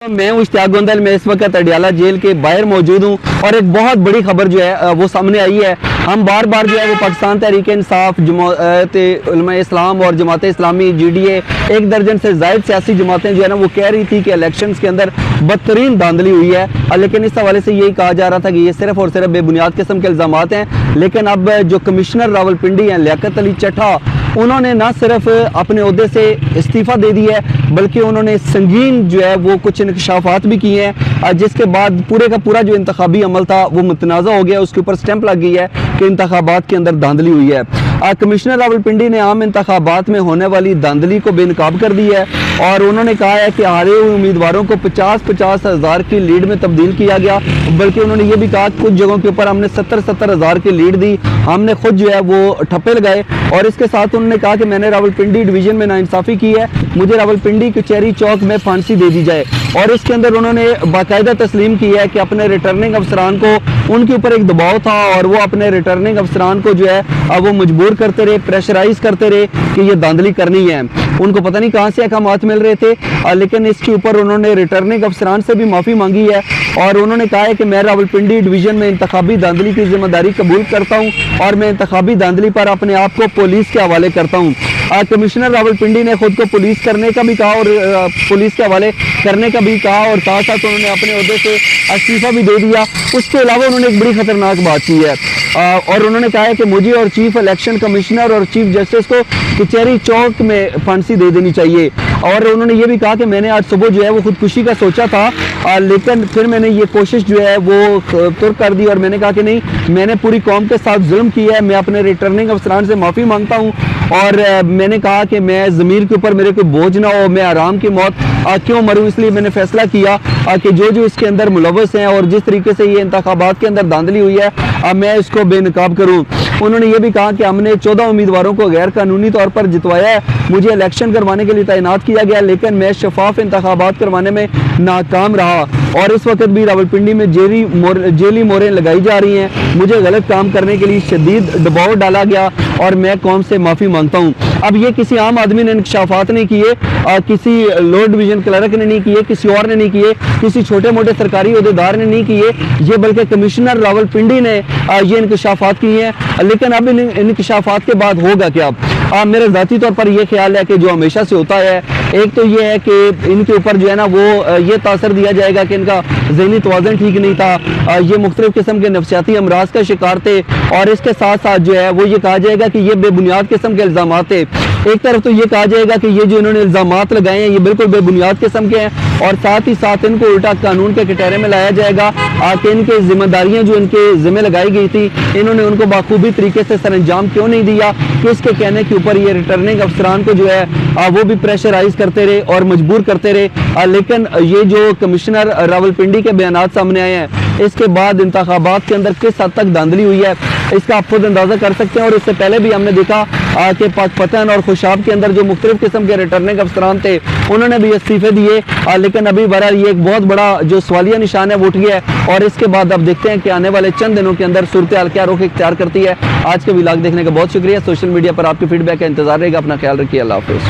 میں ہوں اشتیاق گوندل، میں اس وقت اڈیالہ جیل کے باہر موجود ہوں اور ایک بہت بڑی خبر جو ہے وہ سامنے آئی ہے۔ ہم بار بار جو ہے وہ پاکستان تحریک انصاف، جماعت علماء اسلام اور Jamaat Islami G D A, ایک درجن سے زائد سیاسی جماعتیں جو ہے نا وہ کہہ رہی تھی کہ الیکشنز کے اندر بدترین دھاندلی ہوئی ہے، لیکن اس حوالے سے یہی کہا جا رہا تھا کہ یہ صرف اور صرف بے بنیاد قسم کے الزامات ہیں۔ لیکن اب جو کمشنر راولپنڈی ہیں لیاقت علی چٹھا، انہوں نے نہ صرف اپنے عہدے سے استعفیٰ دے دی ہے بلکہ انہوں نے سنگین جو ہے وہ کچھ انکشافات بھی کیے ہیں، جس کے بعد پورے کا پورا جو انتخابی عمل تھا وہ متنازع ہو گیا، اس کے اوپر سٹیمپ لگ گئی ہے کہ انتخابات کے اندر دھاندلی ہوئی ہے۔ کمشنر راولپنڈی نے عام انتخابات میں ہونے والی دھاندلی کو بے نقاب کر دی ہے اور انہوں نے کہا ہے کہ ہارے ہوئے امیدواروں کو 50 ہزار کی لیڈ میں تبدیل کیا گیا، بلکہ انہوں نے یہ بھی کہا کہ کچھ جگہوں کے اوپر ہم نے 70 ہزار کی لیڈ دی، ہم نے خود جو ہے وہ ٹھپے لگائے، اور اس کے ساتھ انہوں نے کہا کہ میں نے راولپنڈی ڈویژن میں ناانصافی کی ہے، مجھے راولپنڈی کچہری چوک میں پھانسی دے دی جائے۔ اور اس کے اندر انہوں نے باقاعدہ تسلیم کی ہے کہ اپنے ریٹرننگ افسران کو، ان کے اوپر ایک دباؤ تھا اور وہ اپنے ریٹرننگ افسران کو جو ہے وہ مجبور کرتے رہے، پریشرائز کرتے رہے کہ یہ دھاندلی کرنی ہے۔ ان کو پتہ نہیں کہاں سے احکامات مل رہے تھے، لیکن اس کے اوپر انہوں نے ریٹرننگ افسران سے بھی معافی مانگی ہے اور انہوں نے کہا ہے کہ میں راولپنڈی ڈویژن میں انتخابی دھاندلی کی ذمہ داری قبول کرتا ہوں اور میں انتخابی دھاندلی پر اپنے آپ کو پولیس کے حوالے کرتا ہوں۔ کمشنر راولپنڈی نے خود کو پولیس کرنے کا بھی کہا اور پولیس کے حوالے کرنے کا بھی کہا، اور ساتھ ساتھ انہوں نے اپنے عہدے سے استعفیٰ بھی دے دیا۔ اس کے علاوہ انہوں نے ایک بڑی خطرناک بات کی ہے اور انہوں نے کہا ہے کہ مجھے اور چیف الیکشن کمشنر اور چیف جسٹس کو کچہری چوک میں پھانسی دے دینی چاہیے، اور انہوں نے یہ بھی کہا کہ میں نے آج صبح جو ہے وہ خودکشی کا سوچا تھا، لیکن پھر میں نے یہ کوشش جو ہے وہ ترک کر دی اور میں نے کہا کہ نہیں، میں نے پوری قوم کے ساتھ ظلم کیا ہے، میں اپنے ریٹرننگ افسران سے معافی مانگتا ہوں، اور میں نے کہا کہ میں ضمیر کے اوپر میرے کوئی بوجھ نہ ہو، میں آرام کی موت کیوں مروں، اس لیے میں نے فیصلہ کیا کہ جو اس کے اندر ملوث ہیں اور جس طریقے سے یہ انتخابات کے اندر دھاندلی ہوئی ہے میں اس کو بے نقاب کروں۔ انہوں نے یہ بھی کہا کہ ہم نے 14 امیدواروں کو غیر قانونی طور پر جتوایا ہے، مجھے الیکشن کروانے کے لیے تعینات کیا گیا لیکن میں شفاف انتخابات کروانے میں ناکام رہا، اور اس وقت بھی راولپنڈی میں جیلی موریں لگائی جا رہی ہیں، مجھے غلط کام کرنے کے لیے شدید دباؤ ڈالا گیا اور میں قوم سے معافی مانگتا ہوں۔ اب یہ کسی عام آدمی نے انکشافات نہیں کیے، کسی لوڈ ڈویژن کلرک نے نہیں کیے، کسی اور نے نہیں کیے، کسی چھوٹے موٹے سرکاری عہدیدار نے نہیں کیے، یہ بلکہ کمشنر راولپنڈی نے یہ انکشافات کیے ہیں۔ لیکن اب ان انکشافات کے بعد ہوگا کیا؟ میرے ذاتی طور پر یہ خیال ہے کہ جو ہمیشہ سے ہوتا ہے، ایک تو یہ ہے کہ ان کے اوپر جو ہے نا وہ یہ تاثر دیا جائے گا کہ ان کا ذہنی توازن ٹھیک نہیں تھا، یہ مختلف قسم کے نفسیاتی امراض کا شکار تھے، اور اس کے ساتھ ساتھ جو ہے وہ یہ کہا جائے گا کہ یہ بے بنیاد قسم کے الزامات تھے۔ ایک طرف تو یہ کہا جائے گا کہ یہ جو انہوں نے الزامات لگائے ہیں یہ بالکل بے بنیاد قسم کے ہیں، اور ساتھ ہی ساتھ ان کو الٹا قانون کے کٹہرے میں لایا جائے گا کہ ان کے ذمہ داریاں جو ان کے ذمہ لگائی گئی تھی انہوں نے ان کو بخوبی طریقے سے سر انجام کیوں نہیں دیا، کس کے کہنے کے اوپر یہ ریٹرننگ افسران کو جو ہے وہ بھی پریشرائز کرتے رہے اور مجبور کرتے رہے۔ لیکن یہ جو کمشنر راولپنڈی کے بیانات سامنے آئے ہیں، اس کے بعد انتخابات کے اندر کس حد تک دھاندلی ہوئی ہے اس کا آپ خود اندازہ کر سکتے ہیں، اور اس سے پہلے بھی ہم نے دیکھا کہ پاک پتن اور خوشاب کے اندر جو مختلف قسم کے ریٹرننگ افسران تھے انہوں نے بھی استعفے دیے، لیکن ابھی بہرحال یہ ایک بہت بڑا جو سوالیہ نشان ہے وہ اٹھ گیا ہے، اور اس کے بعد اب دیکھتے ہیں کہ آنے والے چند دنوں کے اندر صورتحال کیا رخ اختیار کرتی ہے۔ آج کے ولاگ دیکھنے کا بہت شکریہ، سوشل میڈیا پر آپ کی فیڈ بیک کا انتظار رہے گا، اپنا خیال رکھیے، اللہ حافظ۔